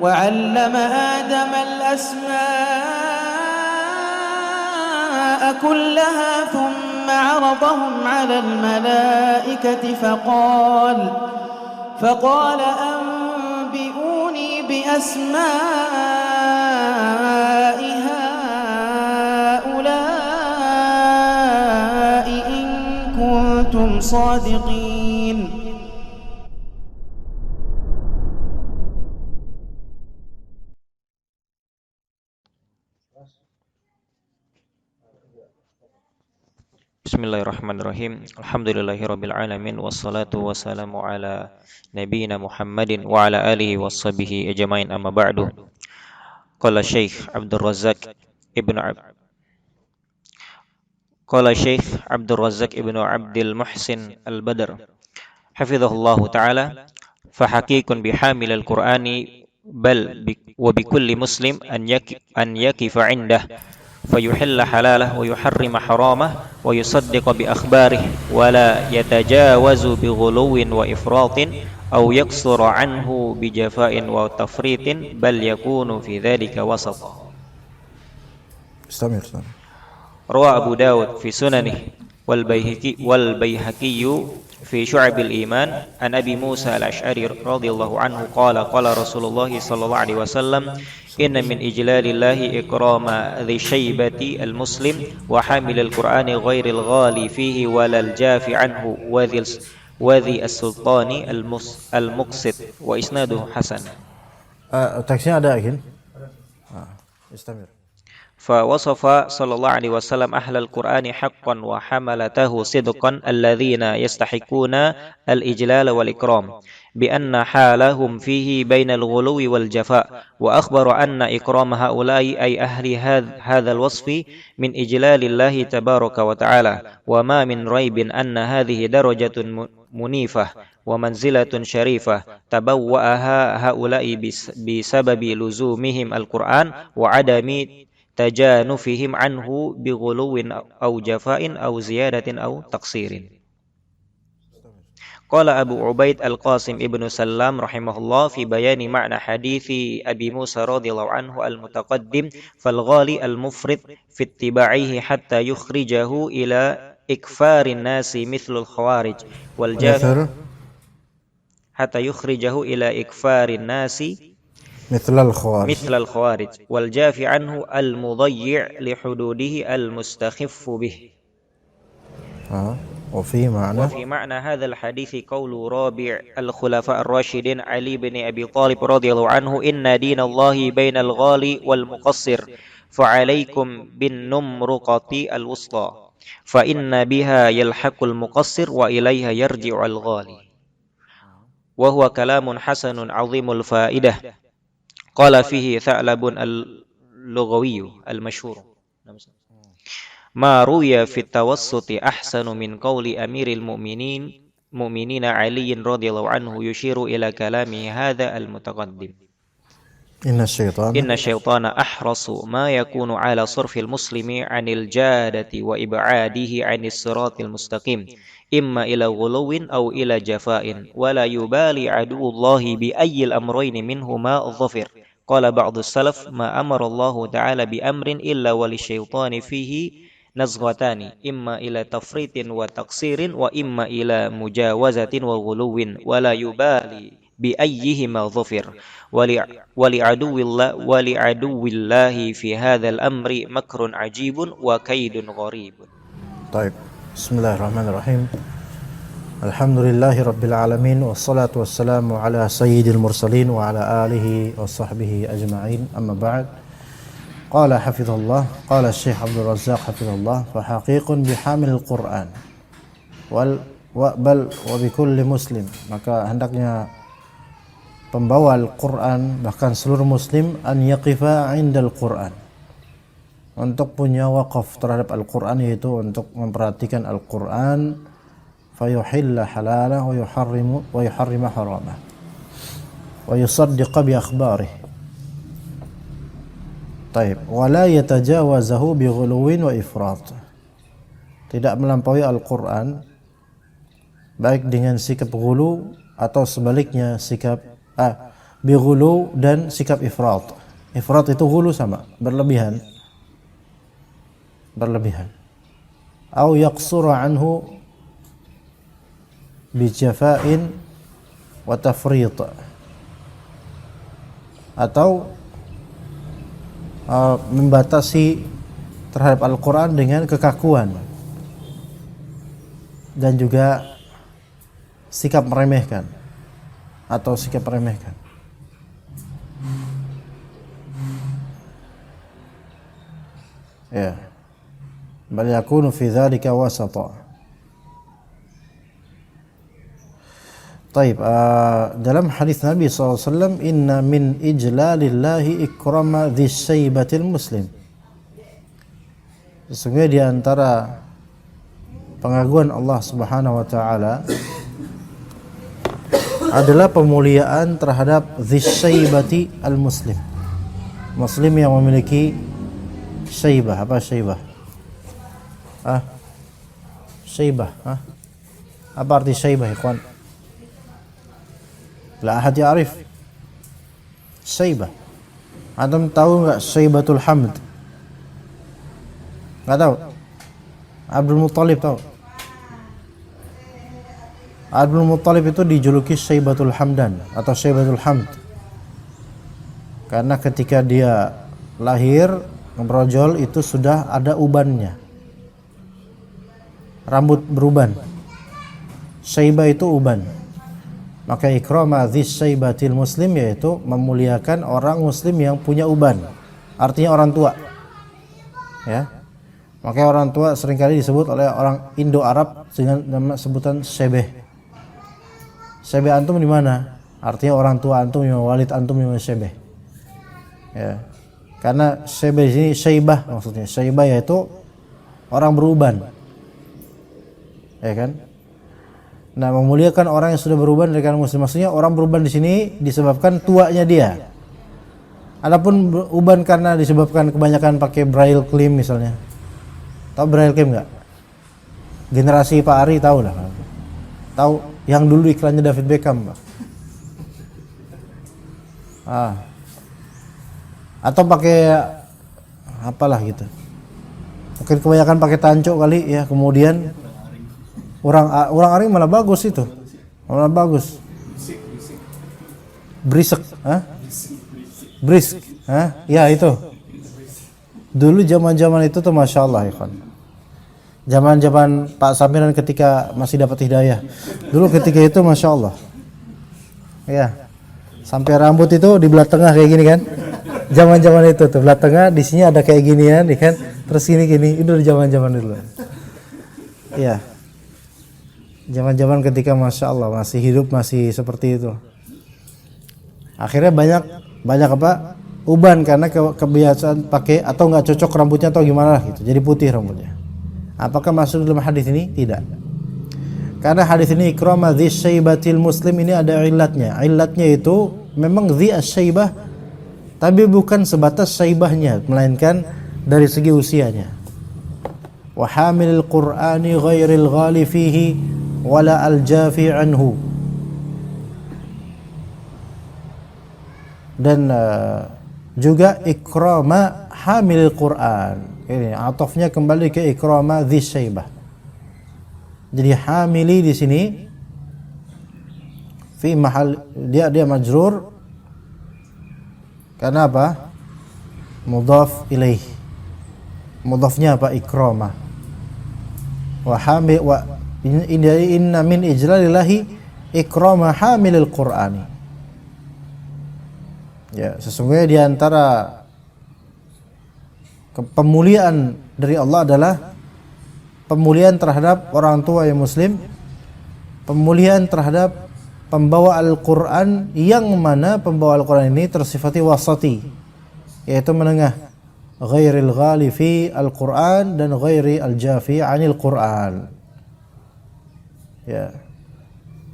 وعلم آدم الأسماء كلها ثم عرضهم على الملائكة فقال أنبئوني بأسماء هؤلاء إن كنتم صادقين. Bismillahirrahmanirrahim. Alhamdulillahirabbil alamin wassalatu wassalamu ala nabiyyina Muhammadin wa ala alihi washabihi ajmain, amma ba'du. Qala Syekh Abdul Razzaq Ibnu Abdul Muhsin Al-Badr hafizahullahu ta'ala, fa haqiqun bihamil al-Qur'ani wa bi kulli muslim an yakifa 'indah فيحل حلاله ويحرم حرامه ويصدق بأخباره ولا يتجاوز بغلو وإفراط أو يقصر عنه بجفاء وتفريط بل يكون في ذلك وسطا. روى أبو داود في سننه والبيهقي في شعب الإيمان عن أبي موسى الأشعري رضي الله عنه قال رسول الله صلى الله عليه وسلم إن من إجلال الله إكرام ذي الشيبة المسلم وحامل القرآن غير الغالي فيه ولا الجاف عنه وذي السلطان المقسط وإسناده حسن. Teksnya ada lagi? Istamir. فوصف صلى الله عليه وسلم أهل القرآن حقا وحملته صدقا الذين يستحقون الإجلال والإكرام بأن حالهم فيه بين الغلو والجفاء، وأخبر أن إكرام هؤلاء أي أهل هذا الوصف من إجلال الله تبارك وتعالى، وما من ريب أن هذه درجة منيفة ومنزلة شريفة تبوأها هؤلاء بسبب لزومهم القرآن وعدم تجانفهم عنه بغلو أو جفاء أو زيادة أو تقصير. قال أبو عبيد القاسم ابن سلام رحمه الله في بيان معنى حديث أبي موسى رضي الله عنه المتقدم: فالغالي المفرط في اتباعه حتى يخرجه إلى إكفار الناس مثل الخوارج والجافر حتى يخرجه إلى إكفار الناس مثل الخوارج والجاف عنه المضيع لحدوده المستخف به. وفي معنى هذا الحديث قول رابع الخلفاء الراشدين علي بن أبي طالب رضي الله عنه: إن دين الله بين الغالي والمقصر فعليكم بالنمرقة الوسطى فإن بها يلحق المقصر وإليها يرجع الغالي. وهو كلام حسن عظيم الفائدة. قال فيه ثعلب اللغوي المشهور: ما روي في التوسط أحسن من قول أمير المؤمنين علي رضي الله عنه يشير إلى كلامه هذا المتقدم: إن الشيطان أحرص ما يكون على صرف المسلم عن الجادة وإبعاده عن الصراط المستقيم إما إلى غلو أو إلى جفاء، ولا يبالي عدو الله بأي الأمرين منهما ظفر. قال بعض السلف: ما أمر الله تعالى بأمر إلا وللشيطان فيه نزغتان إما إلى تفريط وتقصير وإما إلى مجاوزة وغلو، ولا يبالي بأيهما ظفر. ولعدو الله في هذا الأمر مكر عجيب وكيد غريب. طيب، بسم الله الرحمن الرحيم. الحمد لله رب العالمين والصلاة والسلام على سيد المرسلين وعلى آله وصحبه أجمعين، أما بعد. قال حفظه الله، قال الشيخ عبد الرزاق حفظه الله: فحقيق بحامل القرآن bal wa bikulli muslim, maka hendaknya pembawa Al-Quran bahkan seluruh muslim an yaqifa indal Quran, untuk punya waqaf terhadap Al-Quran, yaitu untuk memperhatikan Al-Quran, fayuhilla halalah wa yuharrima haramah wa yusaddiqa bi akhbarih. Taib, wa la yatajawazahu bi ghuluwin wa ifrat, tidak melampaui Al-Quran baik dengan sikap ghulu atau sebaliknya sikap bighulu dan sikap ifrat. Ifrat itu ghulu sama, berlebihan. Au yaqsura anhu bijafa'in wa tafrit. Atau membatasi terhadap Al-Quran dengan kekakuan dan juga sikap meremehkan atau sikap meremehkan. Ya, bal yakunu fi dzalika wasata. Taib, dalam hadis Nabi SAW, inna min ijlalillahi ikrama dzis syaibatil muslim. Sesungguhnya di antara pengaguan Allah Subhanahu wa taala adalah pemuliaan terhadap dzis syaibati al muslim. Muslim yang memiliki syaibah. Apa syaibah? Syaibah, apa arti syaibah, ikhwan? La ahad ya'rif syaibah. Antum tahu enggak syaibatul hamd? Enggak tahu? Abdul Muttalib tahu? Abdul Muttalib itu dijuluki syaibatul hamdan atau syaibatul hamd karena ketika dia lahir ngebrojol itu sudah ada ubannya, rambut beruban. Syaibah itu uban. Maka ikrama dzis syaibatil muslim yaitu memuliakan orang muslim yang punya uban. Artinya orang tua. Ya. Makanya orang tua seringkali disebut oleh orang Indo-Arab dengan nama sebutan syebeh. Syebeh antum di mana? Artinya orang tua antum, yang walid antum yang syebeh. Ya. Karena syebeh ini syaibah maksudnya. Syaibah yaitu orang beruban. Ya kan? Nah, memuliakan orang yang sudah beruban dari kalangan muslim. Maksudnya orang beruban di sini disebabkan tuanya dia. Adapun uban karena disebabkan kebanyakan pakai braille cream misalnya. Tahu braille cream enggak? Generasi Pak Ari tahu lah. Tahu yang dulu iklannya David Beckham, Pak. Atau pakai apalah gitu. Mungkin kebanyakan pakai tanco kali ya, kemudian orang Aring malah bagus itu. Malah bagus. Brisek, Brisk, ya itu. Dulu zaman-zaman itu tuh Masya Allah ya kan. Zaman-zaman Pak Samiran ketika masih dapat hidayah. Dulu ketika itu Masya Allah. Ya. Sampai rambut itu di belah tengah kayak gini kan. Zaman-zaman itu tuh belah tengah di sini ada kayak ginian ya kan. Terus gini. Itu di zaman-zaman dulu. Iya. Zaman-zaman ketika Masya Allah masih hidup masih seperti itu. Akhirnya banyak apa? Uban karena kebiasaan pakai atau nggak cocok rambutnya atau gimana lah gitu. Jadi putih rambutnya. Apakah masuk dalam hadis ini? Tidak. Karena hadis ini ikrama dzis syaibatil muslim ini ada illatnya. Illatnya itu memang dzi asyaibah tapi bukan sebatas syaibahnya melainkan dari segi usianya. Wa hamilil qur'ani ghairil ghali fihi wala al-jafi anhu. Dan juga ikrama hamilil Qur'an. Ini atofnya kembali ke ikrama dzis syaibah. Jadi hamili di sini fi mahal dia majrur karena apa? Mudhaf ilaih. Mudhafnya apa? Ikrama. Wa hamil wa inna min ijlalillahi ikrama hamilil Qur'ani. Ya, sesungguhnya di antara pemuliaan dari Allah adalah pemuliaan terhadap orang tua yang muslim, pemuliaan terhadap pembawa Al-Qur'an yang mana pembawa Al-Qur'an ini tersifati wasati, yaitu menengah, ghairil ghali fi Al-Qur'an dan ghairi al-jafi 'anil Qur'an. Ya.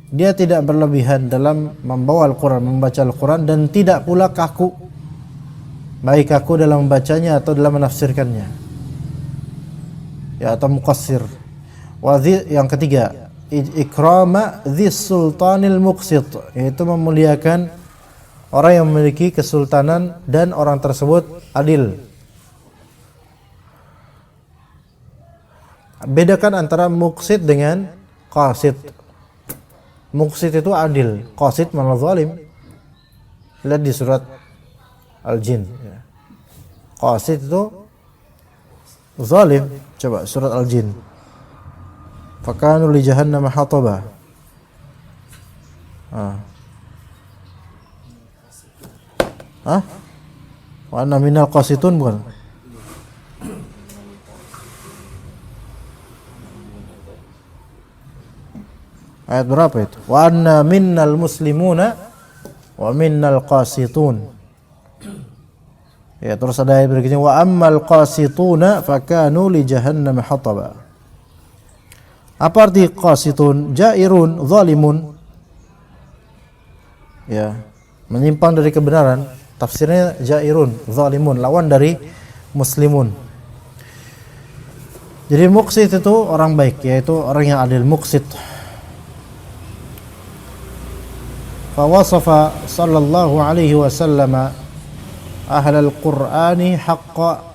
Dia tidak berlebihan dalam membawa Al-Quran, membaca Al-Quran, dan tidak pula kaku, baik kaku dalam membacanya atau dalam menafsirkannya, ya, atau muqassir. Yang ketiga, ikrama dzis sultanil muqsit, yaitu memuliakan orang yang memiliki kesultanan dan orang tersebut adil. Bedakan antara muqsit dengan qasit. Muqsit itu adil, qasit malah zalim. Lihat di surat Al-Jin. Qasit itu zalim. Coba surat Al-Jin. Fakanu li jahannam hataba. Wa anna minal qasitun bukan? Ayat berapa itu? Wa anna minnal muslimuna wa minnal qasitun. Ya, terus ada ayat berikutnya wa ammal qasituna fakanu li jahannam hataba. Apa arti qasitun? Jairun, zalimun. Ya, menyimpang dari kebenaran. Tafsirnya jairun, zalimun, lawan dari muslimun. Jadi muqsit itu orang baik, yaitu orang yang adil, muqsit. Fawasafa sallallahu alaihi wasallam ahlal qur'ani haqqa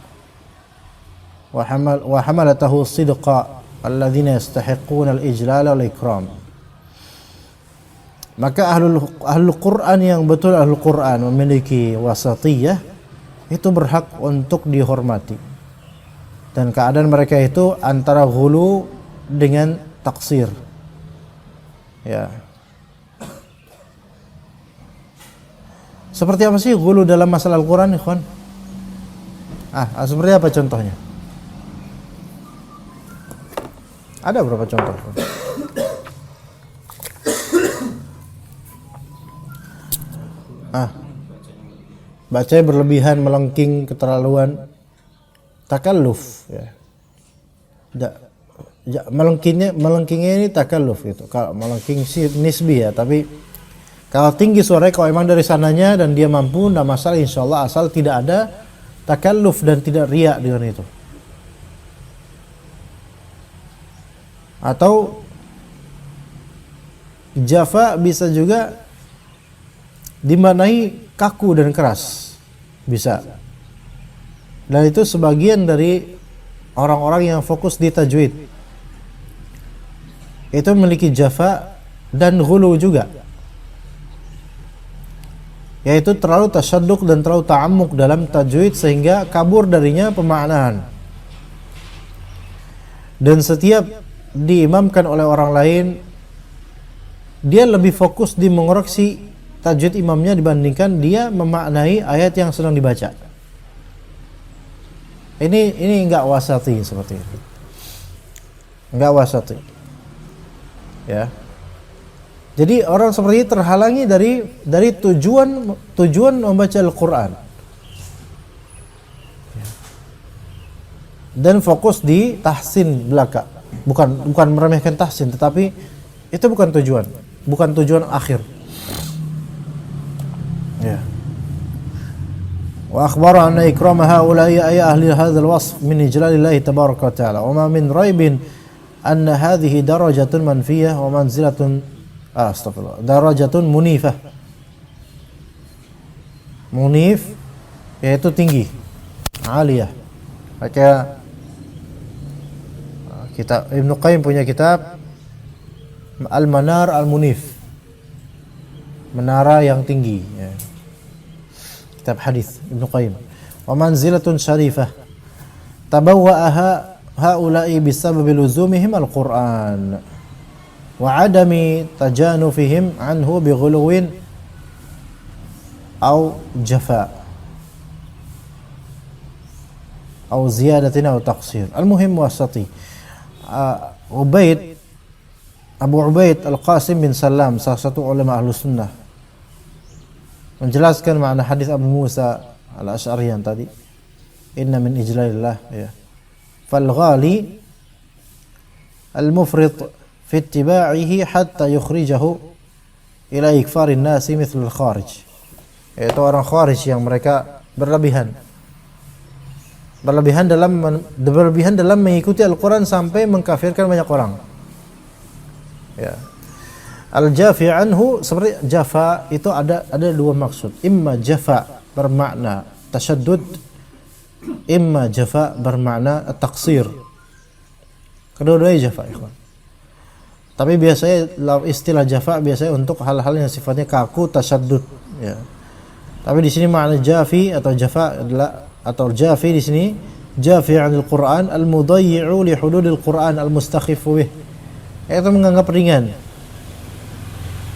wa hamalatahu sidqa alladzina yastahiquna al-ijlal wal ikram. Maka ahlul Quran yang betul ahlul Quran memiliki wasatiyah itu berhak untuk dihormati. Dan keadaan mereka itu antara ghulu dengan taksir. Ya. Seperti apa sih ghulu dalam masalah Al-Quran, ikhwan? Seperti apa contohnya? Ada berapa contoh? Bacanya berlebihan, melengking, keterlaluan, takalluf, ya. Melengkingnya ini takalluf gitu. Kalau melengking sih nisbi ya, tapi kalau tinggi suaranya, kalau emang dari sananya dan dia mampu, enggak masalah insyaallah, asal tidak ada takalluf dan tidak riya dengan itu. Atau jafa bisa juga dimaknai kaku dan keras, bisa. Dan itu sebagian dari orang-orang yang fokus di tajwid, itu memiliki jafa dan ghulu juga, yaitu terlalu tasyadduq dan terlalu ta'ammuk dalam tajwid sehingga kabur darinya pemaknaan. Dan setiap diimamkan oleh orang lain, dia lebih fokus di mengoreksi tajwid imamnya dibandingkan dia memaknai ayat yang sedang dibaca. Ini enggak wasati seperti itu. Enggak wasati. Ya. Jadi orang seperti ini terhalangi dari tujuan membaca Al-Qur'an. Dan fokus di tahsin belaka. Bukan meremehkan tahsin, tetapi itu bukan tujuan akhir. Ya. Wa akhbara anna ikrama haula'i ay ahli hadzal wasf min ijlalillah tabaraka wa ta'ala wa ma min raibin anna hadhihi darajatun manfiyah wa manzilatun darajatun munifah. Munif yaitu tinggi, aliyah. Maka kitab Ibnu Qayyim punya kitab Al-Manar Al-Munif, menara yang tinggi, ya. Kitab hadis Ibnu Qayyim. Wa manzilatun syarifah tabawwa'aha haula'i bisababi luzumihim al-Qur'an wa 'adami tajanufihim anhu bighuluwin aw jafa aw ziyadatin aw taqsir. Al-muhim wasati. Abu Ubaid Al-Qasim bin Salam, salah satu ulama Ahlus Sunnah, menjelaskan makna hadis Abu Musa Al-Asy'ari yang tadi, inna min ijlalillah, ya. Fal ghali al-mufrid fi ittiba'ihi hatta yukhrijahu ila ikfarin nasi mithl al-kharij. Yaitu orang kharij yang mereka berlebihan dalam mengikuti Al-Quran sampai mengkafirkan banyak orang. Ya. Al-jafi anhu seperti jafa itu ada dua maksud. Imma jafa bermakna tasyaddud, imma jafa bermakna taksir. Kedua-duanya jafa, ikhwan. Tapi biasanya istilah jafa biasanya untuk hal-hal yang sifatnya kaku, tasyaddud, ya. Tapi di sini makna jafi atau jafa adalah, atau jafi di sini jafi 'anil Qur'an al-mudayyi'u li hududil Qur'an al-mustakhifu bih. Itu menganggap ringan,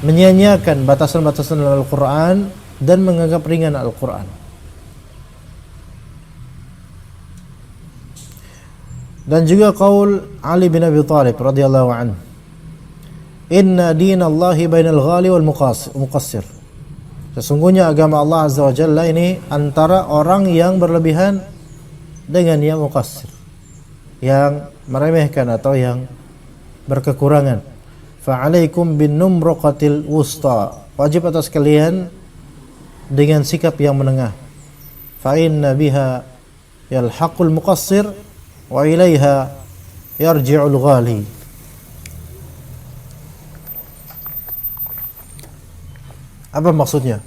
menyia-nyiakan batasan-batasan Al-Quran dan menganggap ringan Al-Quran. Dan juga qaul Ali bin Abi Thalib radhiyallahu anhu, inna dinallahi bainal ghali wal muqassir. Sesungguhnya agama Allah Azza wa Jalla ini antara orang yang berlebihan dengan yang muqassir, yang meremehkan atau yang berkekurangan. Fa'alaikum bin numraqatil wusta, wajib atas kalian dengan sikap yang menengah. Fa inna biha yalhaqul muqassir wa ilaiha yarji'ul ghali. Apa maksudnya?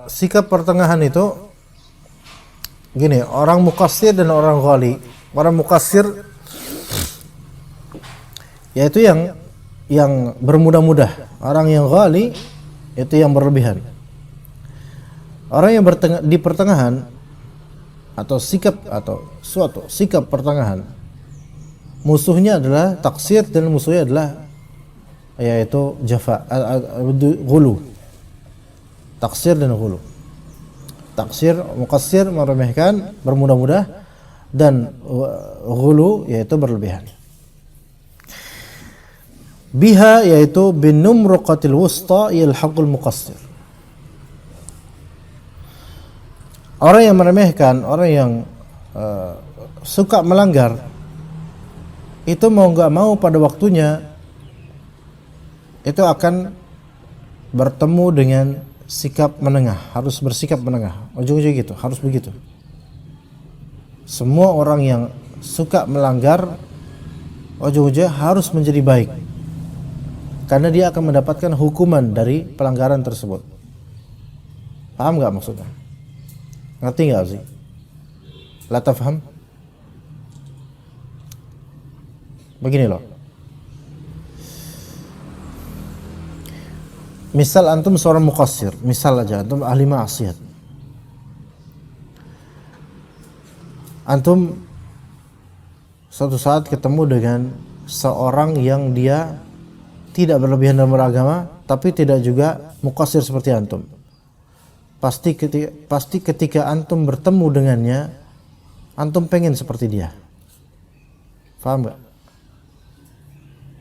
Sikap pertengahan itu gini, orang muqassir dan orang ghali. Orang muqassir yaitu yang bermudah-mudah. Orang yang ghali itu yang berlebihan. Orang yang di pertengahan atau sikap atau suatu sikap pertengahan, musuhnya adalah taksir dan musuhnya adalah yaitu jafa, ghulu. Taksir dan ghulu. Taksir, muqassir meremehkan, bermudah-mudah, dan ghulu yaitu berlebihan. Biha yaitu bin numruqatil wusta yalhaqul muqassir. Orang yang meremehkan, orang yang suka melanggar, itu mau enggak mau pada waktunya itu akan bertemu dengan sikap menengah, harus bersikap menengah. Ujung-ujung gitu, harus begitu. Semua orang yang suka melanggar ujung-ujungnya harus menjadi baik, karena dia akan mendapatkan hukuman dari pelanggaran tersebut. Paham nggak maksudnya? Ngerti nggak sih? La tafham? Begini loh. Misal antum seorang muqassir, misal aja antum ahli maksiat. Antum suatu saat ketemu dengan seorang yang dia tidak berlebihan dalam beragama, tapi tidak juga muqassir seperti antum. Pasti ketika antum bertemu dengannya, antum pengen seperti dia. Paham gak?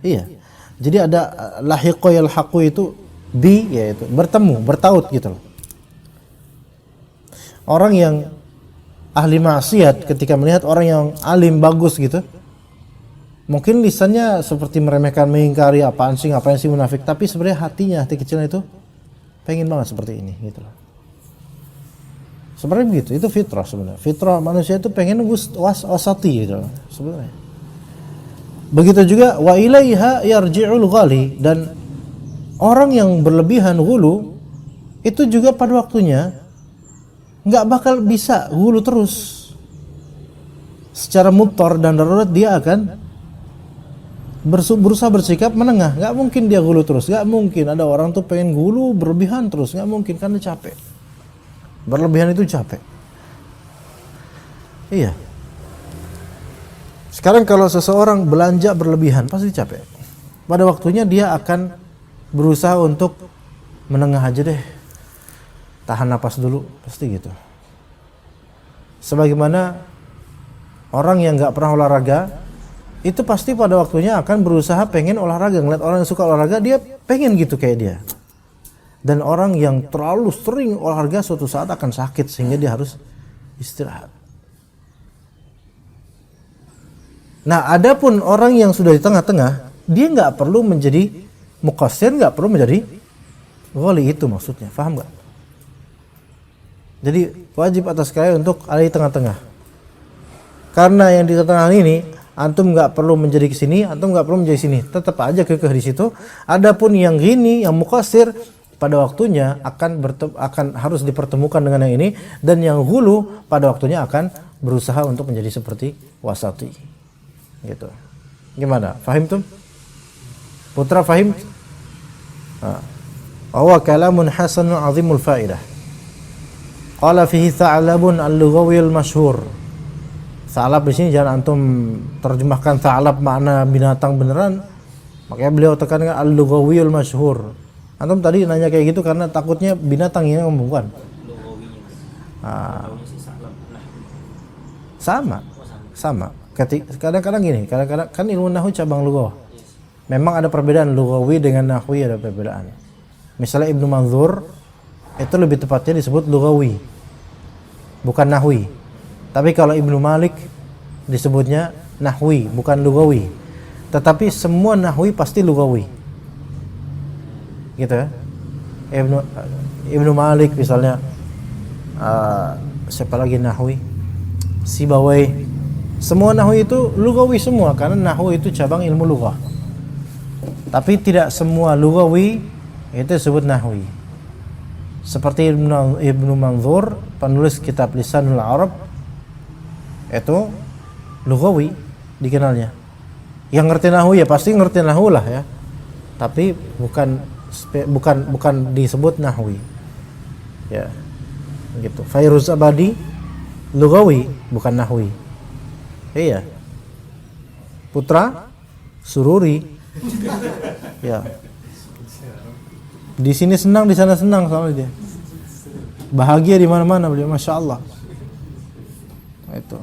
Iya. Jadi ada lahiqo yalhaqu itu yaitu bertemu, bertaut gitu loh. Orang yang ahli maksiat ketika melihat orang yang alim bagus gitu, mungkin lisannya seperti meremehkan, mengingkari, apaan sih, ngapain sih munafik, tapi sebenarnya hatinya, hati kecilnya itu pengen banget seperti ini gitu loh. Sebenarnya begitu, itu fitrah sebenarnya. Fitrah manusia itu pengen wasati gitu loh, sebenarnya. Begitu juga wa ilaiha yarji'ul ghali, dan orang yang berlebihan ghulu itu juga pada waktunya nggak bakal bisa ghulu terus. Secara muttar dan darurat dia akan berusaha bersikap menengah. Nggak mungkin dia ghulu terus, nggak mungkin. Ada orang tuh pengen ghulu berlebihan terus, nggak mungkin, karena capek. Berlebihan itu capek. Iya. Sekarang kalau seseorang belanja berlebihan pasti capek. Pada waktunya dia akan berusaha untuk menengah aja deh, tahan napas dulu, pasti gitu. Sebagaimana orang yang nggak pernah olahraga, itu pasti pada waktunya akan berusaha pengen olahraga. Ngeliat orang yang suka olahraga, dia pengen gitu kayak dia. Dan orang yang terlalu sering olahraga suatu saat akan sakit sehingga dia harus istirahat. Nah, adapun orang yang sudah di tengah-tengah, dia nggak perlu menjadi muqassir, nggak perlu menjadi ghali, itu maksudnya. Paham nggak? Jadi wajib atas kalian untuk ada di tengah-tengah. Karena yang di tengah ini antum nggak perlu menjadi kesini, antum nggak perlu menjadi sini, tetap aja kekeh di situ. Adapun yang gini, yang muqassir, pada waktunya akan harus dipertemukan dengan yang ini, dan yang ghulu pada waktunya akan berusaha untuk menjadi seperti wasati. Gitu. Gimana? Fahim tuh? Putra fahim? Wa kalamun hasanun azimul faidah. Qala fihi tha'labun al-lughawiyul masyhur. Tha'lab di sini jangan antum terjemahkan tha'lab makna binatang beneran. Makanya beliau tekankan al-lughawiyul masyhur. Antum tadi nanya kayak gitu karena takutnya binatang ini ngomong, bukan? Sama. Kadang-kadang gini, kadang-kadang kan ilmu nahwu cabang lughah. Memang ada perbedaan lughawi dengan nahwi, ada perbedaan. Misalnya Ibnu Manzur itu lebih tepatnya disebut lughawi, bukan nahwi. Tapi kalau Ibnu Malik disebutnya nahwi, bukan lughawi. Tetapi semua nahwi pasti lughawi. Gitu ya. Ibnu Malik misalnya, siapa lagi nahwi? Sibawai. Semua nahwi itu lughawi semua, karena nahwu itu cabang ilmu lughah. Tapi tidak semua lughawi itu disebut nahwi. Seperti Ibnu Manzur, penulis kitab Lisanul Arab, itu lughawi dikenalnya. Yang ngerti nahwu ya pasti ngerti nahwu lah ya. Tapi bukan disebut nahwi. Ya. Gitu. Fairuz Abadi lughawi, bukan nahwi. Iya. Putra Sururi. Ya. Di sini senang, di sana senang soalnya dia. Bahagia di mana-mana beliau, masya Allah. Itu.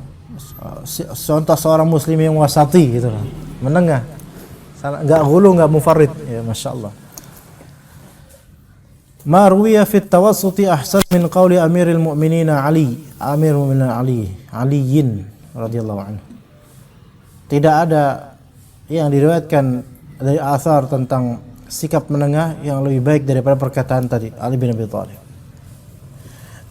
Contoh seorang muslim yang wasati gitu lah. Menengah. Enggak ghulu, enggak mufarrid. Ya, masya Allah. Ma ruwiya fi tawassuti ahsan min qawli Amiril Mu'minin Ali, Amirul Mu'minin Aliyin radhiyallahu anhu. Tidak ada yang diriwayatkan dari athar tentang sikap menengah yang lebih baik daripada perkataan tadi Ali bin Abi Thalib.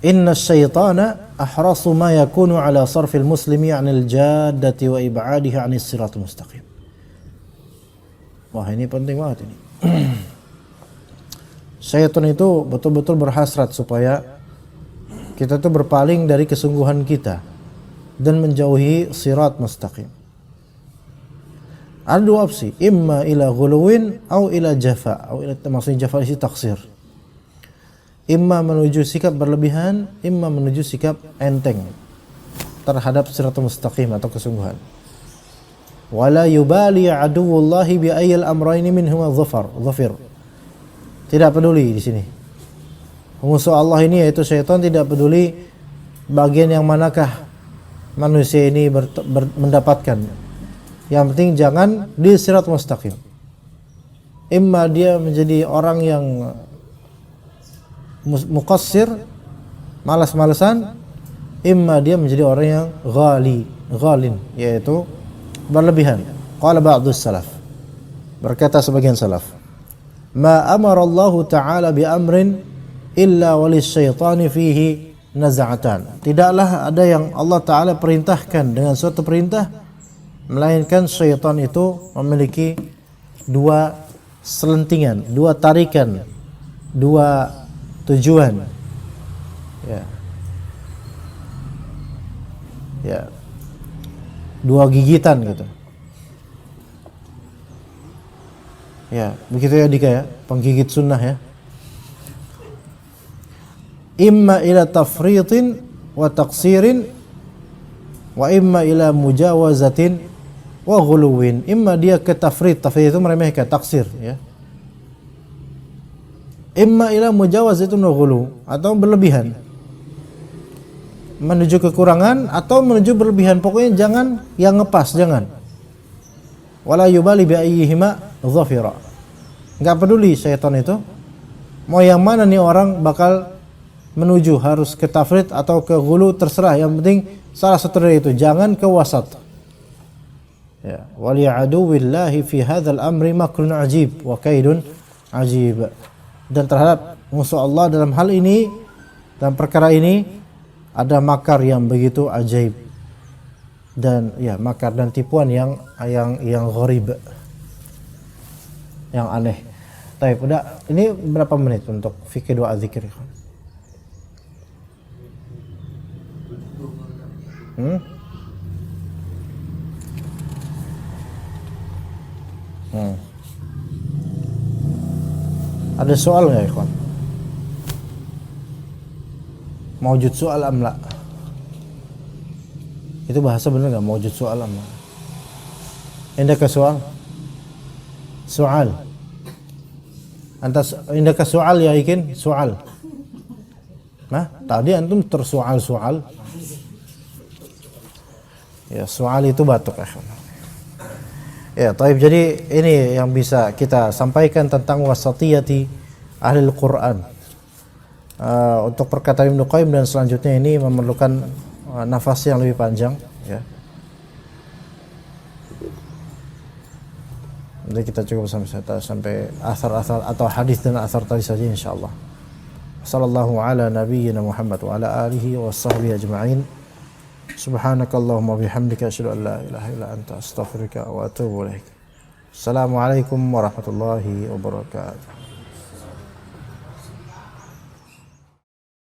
Inna syaitana ahrasu ma yakunu ala sarfil muslimi 'anil jaddati wa ib'adihi 'anis siratal mustaqim. Wah, ini penting banget ini. Syaitan itu betul-betul berhasrat supaya kita tuh berpaling dari kesungguhan kita dan menjauhi sirat mustaqim. Ada dua opsi, imma ila ghuluwin au ila jafa, au ila, maksudnya jafa isi taksir. Imma menuju sikap berlebihan, imma menuju sikap enteng terhadap siratal mustaqim atau kesungguhan. Wala yubali aduwullahi bi ayyil amrayni minhuma dhafir. Tidak peduli di sini. Musuh Allah ini yaitu syaitan tidak peduli bagian yang manakah manusia ini mendapatkan. Yang penting jangan di sirat mustaqim. Imma dia menjadi orang yang muqassir, malas-malesan, imma dia menjadi orang yang ghalin, yaitu berlebihan. Qala ba'dus salaf. Berkata sebagian salaf, ma amara Allah Ta'ala bi amrin illa walis syaitani fihi naz'atan. Tidaklah ada yang Allah Ta'ala perintahkan dengan suatu perintah melainkan syaitan itu memiliki dua selentingan, dua tarikan, dua tujuan. Ya. Dua gigitan gitu. Ya, begitu ya Dika ya, penggigit sunnah ya. Imma ila tafritin wa taqsirin wa imma ila mujawazatin wa ghuluwin. Imma dia ke tafrid itu meremehkan, taksir ya. Imma ila mujawazatin wa ghulu, atau berlebihan, menuju kekurangan atau menuju berlebihan. Pokoknya jangan yang ngepas, jangan. Wala yubali bi ayyihima dhafira. Enggak peduli syaitan itu mau yang mana nih orang bakal menuju, harus ke tafrid atau ke ghulu, terserah, yang penting salah satu dari itu, jangan ke wasat. Ya, wal ya'aduwillahi fi hadzal amri makrun ajib wa kaidun ajib. Dan terhadap musuh Allah dalam hal ini, dalam perkara ini, ada makar yang begitu ajaib dan ya makar dan tipuan yang gharib, yang aneh. Baik, udah ini berapa menit untuk fikih doa zikir? Ada soal nggak, ikhwan? Maujud soal amla? Itu bahasa benar nggak? Maujud soal amla? Indaka soal? Soal. Antas indaka soal ya ikin? Soal. Nah, tadi antum tersoal-soal. Ya, soal itu batuk, ikhwan. Ya, taib. Jadi ini yang bisa kita sampaikan tentang wasatiyati ahli Al-Quran. Untuk perkataan Ibnu Qayyim dan selanjutnya ini memerlukan nafas yang lebih panjang. Ya. Jadi kita cukup sampai asar-asar atau hadis dan asar tadi saja insyaallah. Sallallahu ala nabiyyina Muhammad wa ala alihi wa sahbihi ajma'in. Subhanakallahumma bihamdika asyhadu an la ilaha illa anta astaghfiruka wa atubu ilaik. Assalamualaikum warahmatullahi wabarakatuh.